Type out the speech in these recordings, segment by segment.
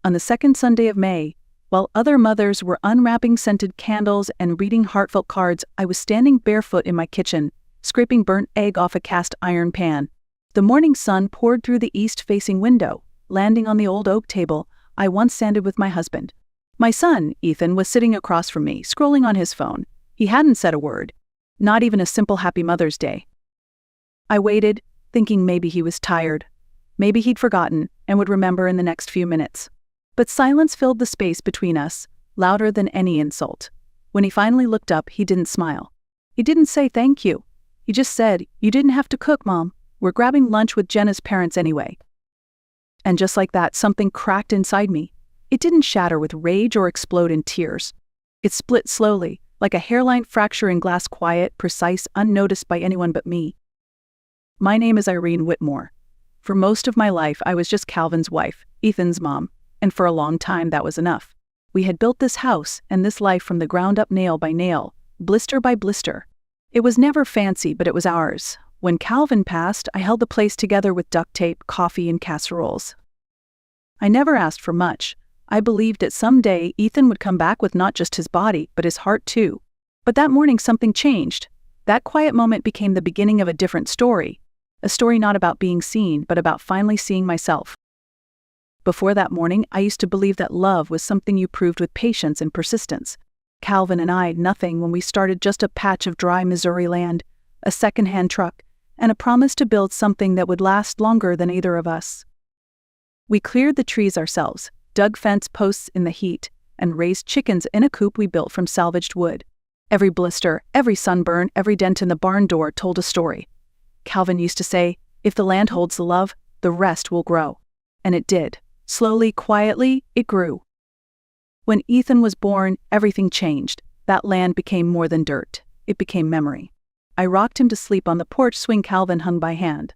On the second Sunday of May, while other mothers were unwrapping scented candles and reading heartfelt cards, I was standing barefoot in my kitchen, scraping burnt egg off a cast iron pan. The morning sun poured through the east-facing window, landing on the old oak table I once sanded with my husband. My son, Ethan, was sitting across from me, scrolling on his phone. He hadn't said a word, not even a simple Happy Mother's Day. I waited, thinking maybe he was tired. Maybe he'd forgotten and would remember in the next few minutes. But silence filled the space between us, louder than any insult. When he finally looked up, he didn't smile. He didn't say thank you. He just said, "You didn't have to cook, Mom. We're grabbing lunch with Jenna's parents anyway." And just like that, something cracked inside me. It didn't shatter with rage or explode in tears. It split slowly, like a hairline fracture in glass, quiet, precise, unnoticed by anyone but me. My name is Irene Whitmore. For most of my life, I was just Calvin's wife, Ethan's mom, and for a long time that was enough. We had built this house and this life from the ground up, nail by nail, blister by blister. It was never fancy, but it was ours. When Calvin passed, I held the place together with duct tape, coffee, and casseroles. I never asked for much. I believed that someday Ethan would come back with not just his body, but his heart too. But that morning something changed. That quiet moment became the beginning of a different story. A story not about being seen, but about finally seeing myself. Before that morning, I used to believe that love was something you proved with patience and persistence. Calvin and I, nothing when we started, just a patch of dry Missouri land, a second-hand truck, and a promise to build something that would last longer than either of us. We cleared the trees ourselves, dug fence posts in the heat, and raised chickens in a coop we built from salvaged wood. Every blister, every sunburn, every dent in the barn door told a story. Calvin used to say, "If the land holds the love, the rest will grow." And it did. Slowly, quietly, it grew. When Ethan was born, everything changed. That land became more than dirt. It became memory. I rocked him to sleep on the porch swing Calvin hung by hand.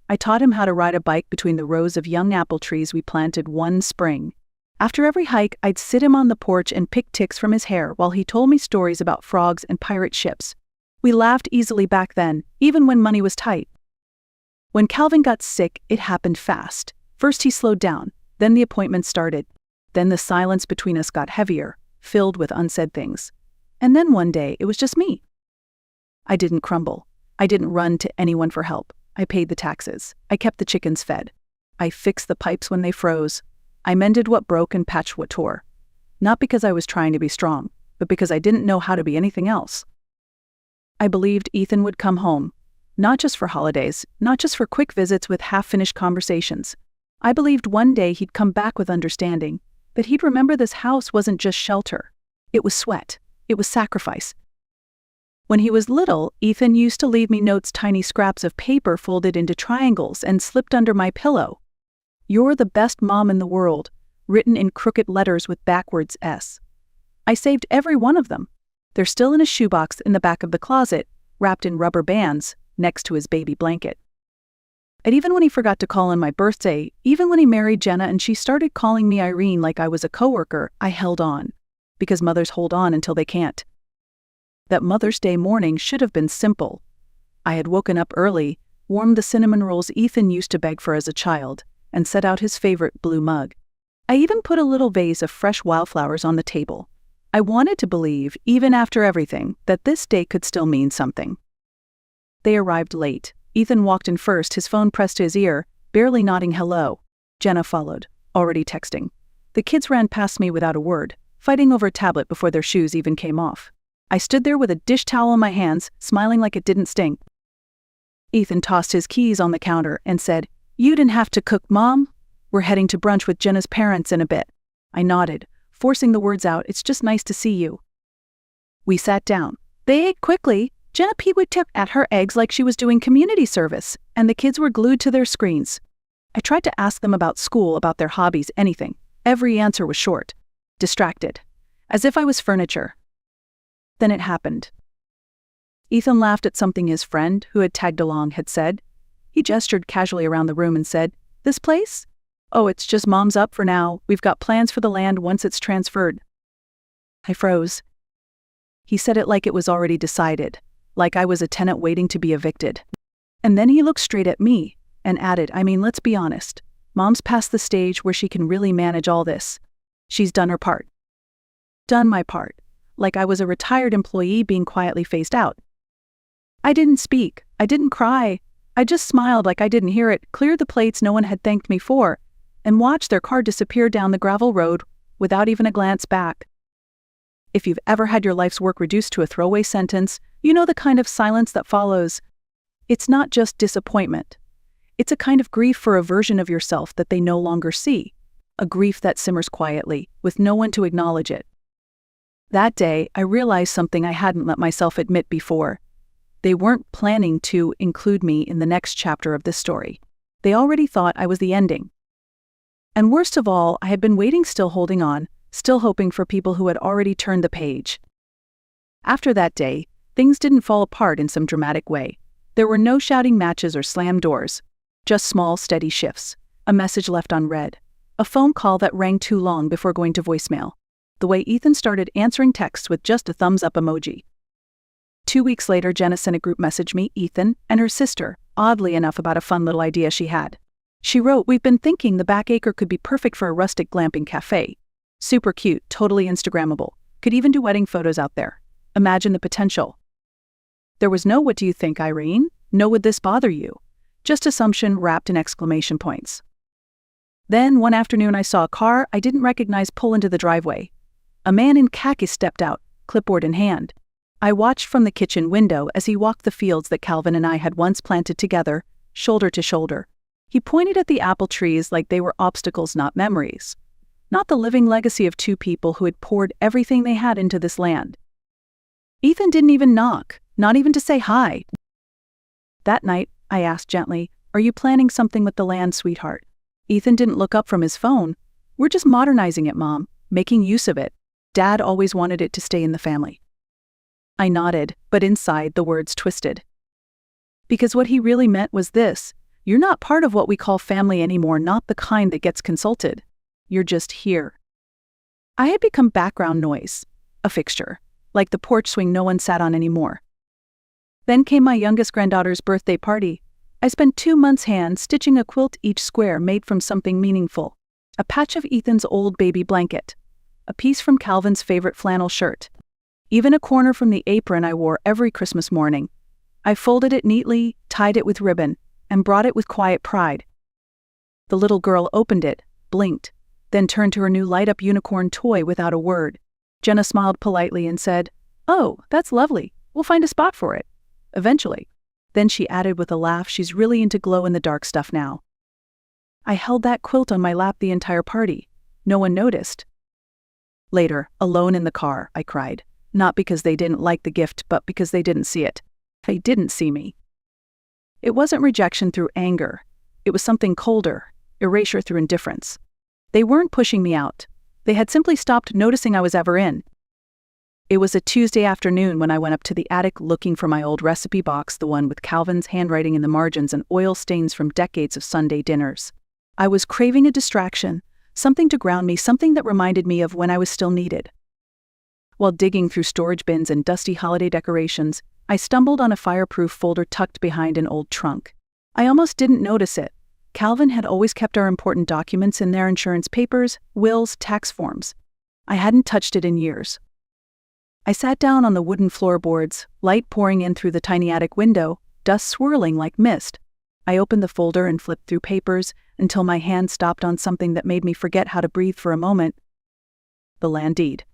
I taught him how to ride a bike between the rows of young apple trees we planted one spring. After every hike, I'd sit him on the porch and pick ticks from his hair while he told me stories about frogs and pirate ships. We laughed easily back then, even when money was tight. When Calvin got sick, it happened fast. First he slowed down, then the appointments started. Then the silence between us got heavier, filled with unsaid things. And then one day, it was just me. I didn't crumble. I didn't run to anyone for help. I paid the taxes. I kept the chickens fed. I fixed the pipes when they froze. I mended what broke and patched what tore. Not because I was trying to be strong, but because I didn't know how to be anything else. I believed Ethan would come home, not just for holidays, not just for quick visits with half-finished conversations. I believed one day he'd come back with understanding, that he'd remember this house wasn't just shelter. It was sweat. It was sacrifice. When he was little, Ethan used to leave me notes, tiny scraps of paper folded into triangles and slipped under my pillow. "You're the best mom in the world," written in crooked letters with backwards S. I saved every one of them. They're still in a shoebox in the back of the closet, wrapped in rubber bands, next to his baby blanket. And even when he forgot to call on my birthday, even when he married Jenna and she started calling me Irene like I was a coworker, I held on. Because mothers hold on until they can't. That Mother's Day morning should have been simple. I had woken up early, warmed the cinnamon rolls Ethan used to beg for as a child, and set out his favorite blue mug. I even put a little vase of fresh wildflowers on the table. I wanted to believe, even after everything, that this day could still mean something. They arrived late. Ethan walked in first, his phone pressed to his ear, barely nodding hello. Jenna followed, already texting. The kids ran past me without a word, fighting over a tablet before their shoes even came off. I stood there with a dish towel in my hands, smiling like it didn't sting. Ethan tossed his keys on the counter and said, "You didn't have to cook, Mom. We're heading to brunch with Jenna's parents in a bit." I nodded, forcing the words out, "It's just nice to see you." We sat down. They ate quickly. Jenna Peewood tipped at her eggs like she was doing community service, and the kids were glued to their screens. I tried to ask them about school, about their hobbies, anything. Every answer was short. Distracted. As if I was furniture. Then it happened. Ethan laughed at something his friend, who had tagged along, had said. He gestured casually around the room and said, "This place? Oh, it's just Mom's up for now. We've got plans for the land once it's transferred." I froze. He said it like it was already decided, like I was a tenant waiting to be evicted. And then he looked straight at me and added, "I mean, let's be honest. Mom's past the stage where she can really manage all this. She's done her part. Done my part. Like I was a retired employee being quietly phased out. I didn't speak. I didn't cry. I just smiled like I didn't hear it, cleared the plates no one had thanked me for, and watched their car disappear down the gravel road without even a glance back. If you've ever had your life's work reduced to a throwaway sentence, you know the kind of silence that follows. It's not just disappointment. It's a kind of grief for a version of yourself that they no longer see, a grief that simmers quietly, with no one to acknowledge it. That day, I realized something I hadn't let myself admit before. They weren't planning to include me in the next chapter of this story. They already thought I was the ending. And worst of all, I had been waiting, still holding on, still hoping for people who had already turned the page. After that day, things didn't fall apart in some dramatic way. There were no shouting matches or slammed doors, just small, steady shifts, a message left unread, a phone call that rang too long before going to voicemail, the way Ethan started answering texts with just a thumbs-up emoji. 2 weeks later, Jenna sent a group message me, Ethan, and her sister, oddly enough about a fun little idea she had. She wrote, "We've been thinking the back acre could be perfect for a rustic glamping cafe. Super cute, totally Instagrammable. Could even do wedding photos out there. Imagine the potential." There was no "what do you think, Irene?" No "would this bother you?" Just assumption wrapped in exclamation points. Then one afternoon I saw a car I didn't recognize pull into the driveway. A man in khakis stepped out, clipboard in hand. I watched from the kitchen window as he walked the fields that Calvin and I had once planted together, shoulder to shoulder. He pointed at the apple trees like they were obstacles, not memories. Not the living legacy of two people who had poured everything they had into this land. Ethan didn't even knock, not even to say hi. That night, I asked gently, "Are you planning something with the land, sweetheart?" Ethan didn't look up from his phone. "We're just modernizing it, Mom, making use of it. Dad always wanted it to stay in the family." I nodded, but inside the words twisted. Because what he really meant was this: you're not part of what we call family anymore, not the kind that gets consulted. You're just here. I had become background noise, a fixture, like the porch swing no one sat on anymore. Then came my youngest granddaughter's birthday party. I spent 2 months hand-stitching a quilt, each square made from something meaningful. A patch of Ethan's old baby blanket. A piece from Calvin's favorite flannel shirt. Even a corner from the apron I wore every Christmas morning. I folded it neatly, tied it with ribbon, and brought it with quiet pride. The little girl opened it, blinked, then turned to her new light-up unicorn toy without a word. Jenna smiled politely and said, "Oh, that's lovely. We'll find a spot for it. Eventually." Then she added with a laugh, "She's really into glow-in-the-dark stuff now." I held that quilt on my lap the entire party. No one noticed. Later, alone in the car, I cried. Not because they didn't like the gift, but because they didn't see it. They didn't see me. It wasn't rejection through anger. It was something colder, erasure through indifference. They weren't pushing me out. They had simply stopped noticing I was ever in. It was a Tuesday afternoon when I went up to the attic looking for my old recipe box, the one with Calvin's handwriting in the margins and oil stains from decades of Sunday dinners. I was craving a distraction, something to ground me, something that reminded me of when I was still needed. While digging through storage bins and dusty holiday decorations, I stumbled on a fireproof folder tucked behind an old trunk. I almost didn't notice it. Calvin had always kept our important documents in there: insurance papers, wills, tax forms. I hadn't touched it in years. I sat down on the wooden floorboards, light pouring in through the tiny attic window, dust swirling like mist. I opened the folder and flipped through papers until my hand stopped on something that made me forget how to breathe for a moment. The land deed.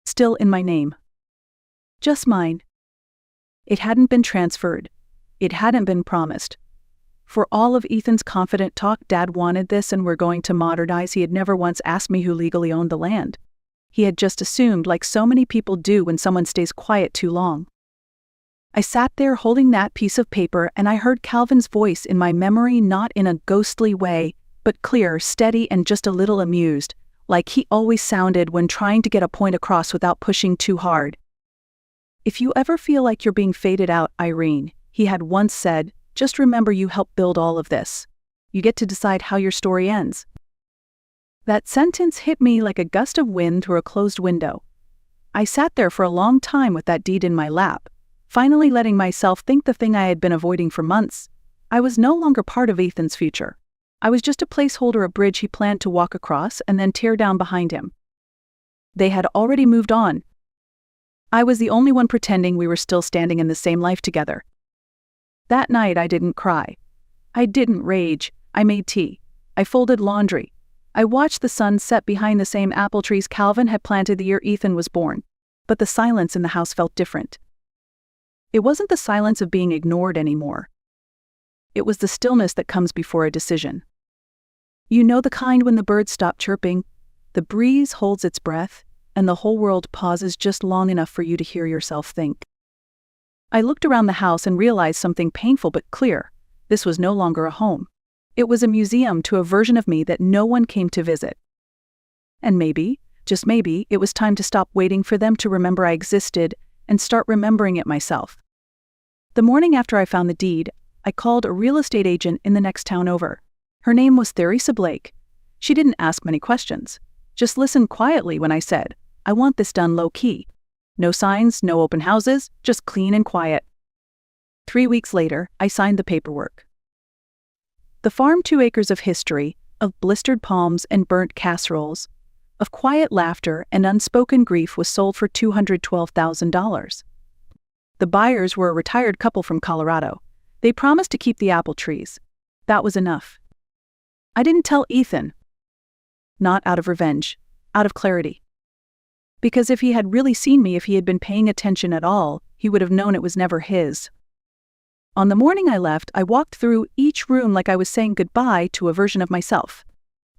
Still in my name. Just mine. It hadn't been transferred. It hadn't been promised. For all of Ethan's confident talk, Dad wanted this and we're going to modernize. He had never once asked me who legally owned the land. He had just assumed, like so many people do when someone stays quiet too long. I sat there holding that piece of paper and I heard Calvin's voice in my memory, not in a ghostly way, but clear, steady, and just a little amused, like he always sounded when trying to get a point across without pushing too hard. "If you ever feel like you're being faded out, Irene," he had once said, "just remember you helped build all of this. You get to decide how your story ends." That sentence hit me like a gust of wind through a closed window. I sat there for a long time with that deed in my lap, finally letting myself think the thing I had been avoiding for months. I was no longer part of Ethan's future. I was just a placeholder, a bridge he planned to walk across and then tear down behind him. They had already moved on. I was the only one pretending we were still standing in the same life together. That night I didn't cry. I didn't rage. I made tea. I folded laundry. I watched the sun set behind the same apple trees Calvin had planted the year Ethan was born. But the silence in the house felt different. It wasn't the silence of being ignored anymore. It was the stillness that comes before a decision. You know, the kind when the birds stop chirping, the breeze holds its breath, and the whole world pauses just long enough for you to hear yourself think. I looked around the house and realized something painful but clear. This was no longer a home. It was a museum to a version of me that no one came to visit. And maybe, just maybe, it was time to stop waiting for them to remember I existed and start remembering it myself. The morning after I found the deed, I called a real estate agent in the next town over. Her name was Theresa Blake. She didn't ask many questions. Just listened quietly when I said, I want this done low-key. No signs, no open houses, just clean and quiet. 3 weeks later, I signed the paperwork. The farm, 2 acres of history, of blistered palms and burnt casseroles, of quiet laughter and unspoken grief, was sold for $212,000. The buyers were a retired couple from Colorado. They promised to keep the apple trees. That was enough. I didn't tell Ethan. Not out of revenge, out of clarity. Because if he had really seen me, if he had been paying attention at all, he would have known it was never his. On the morning I left, I walked through each room like I was saying goodbye to a version of myself.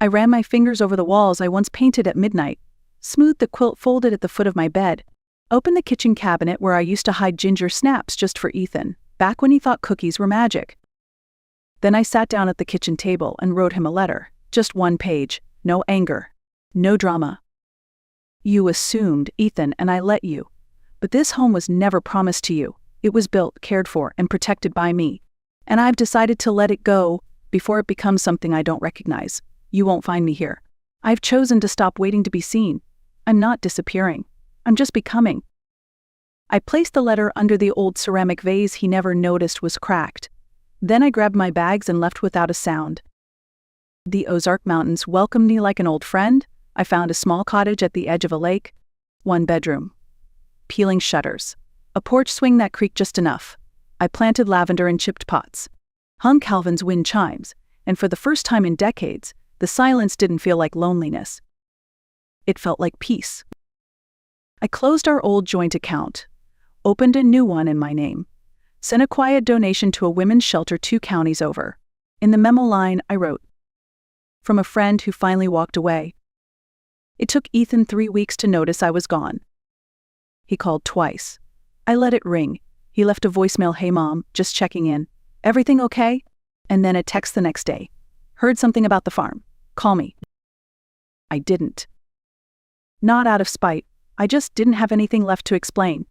I ran my fingers over the walls I once painted at midnight, smoothed the quilt folded at the foot of my bed, opened the kitchen cabinet where I used to hide ginger snaps just for Ethan, back when he thought cookies were magic. Then I sat down at the kitchen table and wrote him a letter, just 1 page, no anger, no drama. You assumed, Ethan, and I let you. But this home was never promised to you. It was built, cared for, and protected by me. And I've decided to let it go before it becomes something I don't recognize. You won't find me here. I've chosen to stop waiting to be seen. I'm not disappearing. I'm just becoming. I placed the letter under the old ceramic vase he never noticed was cracked. Then I grabbed my bags and left without a sound. The Ozark Mountains welcomed me like an old friend. I found a small cottage at the edge of a lake. 1 bedroom. Peeling shutters. A porch swing that creaked just enough. I planted lavender in chipped pots. Hung Calvin's wind chimes, and for the first time in decades, the silence didn't feel like loneliness. It felt like peace. I closed our old joint account, opened a new one in my name, sent a quiet donation to a women's shelter 2 counties over. In the memo line, I wrote, from a friend who finally walked away. It took Ethan 3 weeks to notice I was gone. He called twice. I let it ring. He left a voicemail, hey mom, just checking in. Everything okay? And then a text the next day. Heard something about the farm. Call me. I didn't. Not out of spite, I just didn't have anything left to explain.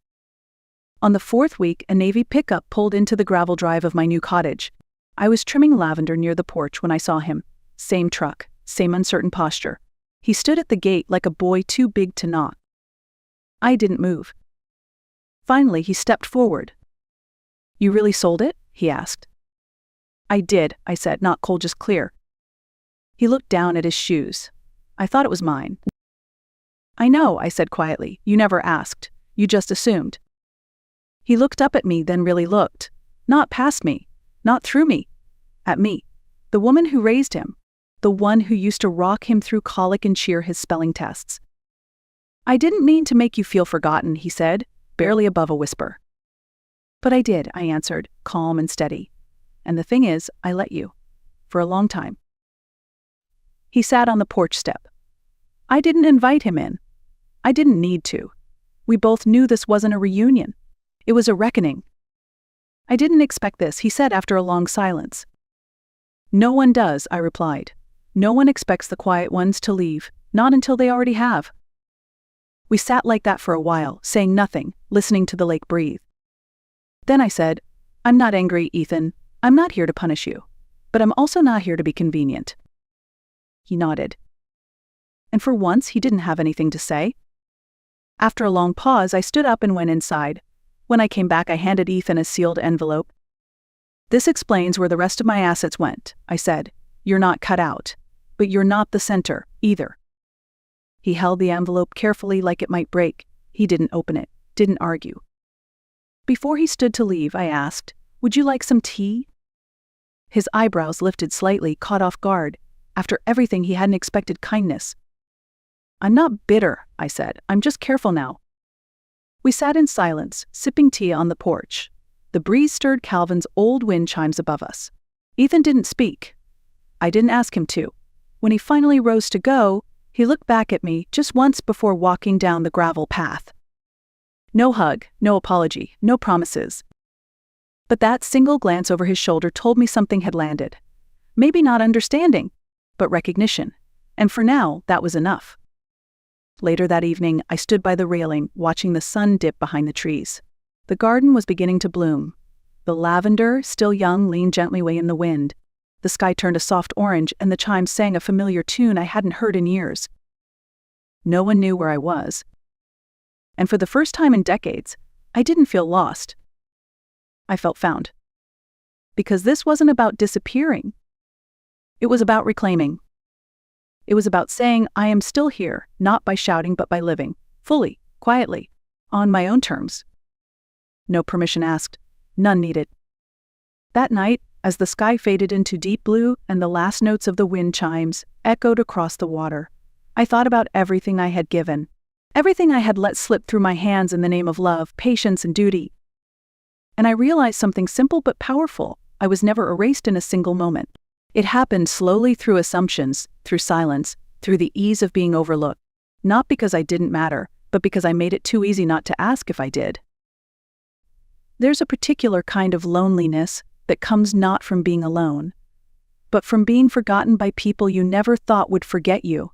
On the 4th week, a Navy pickup pulled into the gravel drive of my new cottage. I was trimming lavender near the porch when I saw him. Same truck, same uncertain posture. He stood at the gate like a boy too big to knock. I didn't move. Finally, he stepped forward. You really sold it? He asked. I did, I said, not cold, just clear. He looked down at his shoes. I thought it was mine. I know, I said quietly. You never asked. You just assumed. He looked up at me, then really looked. Not past me. Not through me. At me. The woman who raised him. The one who used to rock him through colic and cheer his spelling tests. I didn't mean to make you feel forgotten, he said, barely above a whisper. But I did, I answered, calm and steady. And the thing is, I let you. For a long time. He sat on the porch step. I didn't invite him in. I didn't need to. We both knew this wasn't a reunion. It was a reckoning. I didn't expect this, he said after a long silence. No one does, I replied. No one expects the quiet ones to leave, not until they already have. We sat like that for a while, saying nothing, listening to the lake breathe. Then I said, I'm not angry, Ethan. I'm not here to punish you. But I'm also not here to be convenient. He nodded. And for once, he didn't have anything to say. After a long pause, I stood up and went inside. When I came back, I handed Ethan a sealed envelope. This explains where the rest of my assets went, I said. You're not cut out. But you're not the center, either. He held the envelope carefully like it might break. He didn't open it, didn't argue. Before he stood to leave, I asked, "Would you like some tea?" His eyebrows lifted slightly, caught off guard. After everything, he hadn't expected kindness. "I'm not bitter," I said. "I'm just careful now." We sat in silence, sipping tea on the porch. The breeze stirred Calvin's old wind chimes above us. Ethan didn't speak. I didn't ask him to. When he finally rose to go, he looked back at me just once before walking down the gravel path. No hug, no apology, no promises. But that single glance over his shoulder told me something had landed. Maybe not understanding, but recognition. And for now, that was enough. Later that evening, I stood by the railing, watching the sun dip behind the trees. The garden was beginning to bloom. The lavender, still young, leaned gently away in the wind. The sky turned a soft orange, and the chimes sang a familiar tune I hadn't heard in years. No one knew where I was. And for the first time in decades, I didn't feel lost. I felt found. Because this wasn't about disappearing. It was about reclaiming. It was about saying, I am still here, not by shouting but by living, fully, quietly, on my own terms. No permission asked, none needed. That night, as the sky faded into deep blue and the last notes of the wind chimes echoed across the water, I thought about everything I had given, everything I had let slip through my hands in the name of love, patience, and duty. And I realized something simple but powerful. I was never erased in a single moment. It happened slowly through assumptions, through silence, through the ease of being overlooked. Not because I didn't matter, but because I made it too easy not to ask if I did. There's a particular kind of loneliness that comes not from being alone, but from being forgotten by people you never thought would forget you.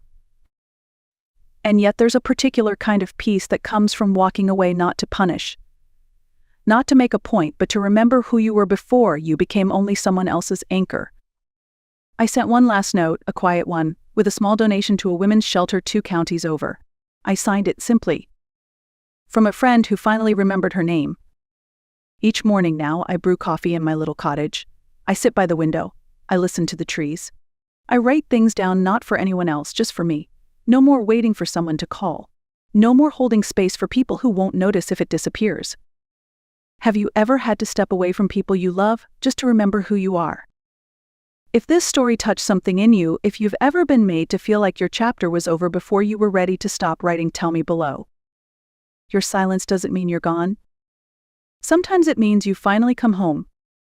And yet there's a particular kind of peace that comes from walking away not to punish, not to make a point, but to remember who you were before you became only someone else's anchor. I sent one last note, a quiet one, with a small donation to a women's shelter 2 counties over. I signed it simply. From a friend who finally remembered her name. Each morning now, I brew coffee in my little cottage. I sit by the window. I listen to the trees. I write things down not for anyone else, just for me. No more waiting for someone to call. No more holding space for people who won't notice if it disappears. Have you ever had to step away from people you love just to remember who you are? If this story touched something in you, if you've ever been made to feel like your chapter was over before you were ready to stop writing, tell me below. Your silence doesn't mean you're gone. Sometimes it means you finally come home,